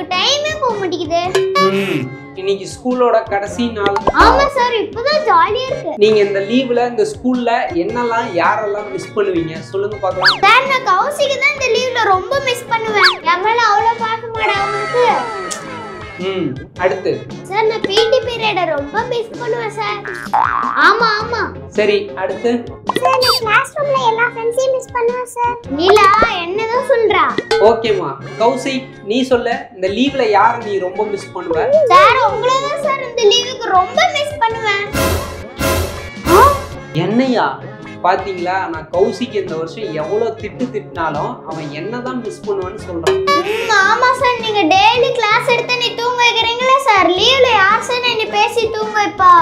எனக்கு டைமே போக மாட்டேங்குது. இன்னைக்கு ஸ்கூலோட கடைசி நாள். ஆமா சார், இப்பதான் ஜாலியா இருக்கு. நீங்க இந்த லீவ்ல இந்த ஸ்கூல்ல என்னெல்லாம் யாரெல்லாம் மிஸ் பண்ணுவீங்க சொல்லுங்க பார்க்கலாம். சார், நான் கௌசிக்கு தான் இந்த லீவ்ல ரொம்ப மிஸ் பண்ணுவேன். எம்மல அவ்வளவு பார்க்க மாட்டேன் அவனுக்கு. அடுத்து சார், நான் பிடி பீரியட ரொம்ப மிஸ் பண்ணுவேன் சார். ஆமா ஆமா. சரி, அடுத்து சார், நான் கிளாஸ் ரூம்ல எல்லா ஃப்ரெண்ட்ஸையும் மிஸ் பண்ணுவேன் சார். நீலா என்னதான் சொல்றா? ஓகேமா. கௌசிக், நீ சொல்ல இந்த லீவ்ல யார நீ ரொம்ப மிஸ் பண்ணுவ? சார், உங்களை தான் சார் இந்த லீவுக்கு ரொம்ப மிஸ் பண்ணுவேன். என்னையா? பாத்தீங்களா, நான் கௌசிக் இந்த வருஷம் எவ்வளவு திட்டினாலும் அவன் என்னதான் மிஸ் பண்ணுவான்னு சொல்றான். ஆமா சார், நீங்க டெய்லி கிளாஸ் எடுத்து நீ தூங்க வைக்கிறீங்களா சார்? லீவ்ல யார் சார் நீ பேசி தூங்க வைப்பா?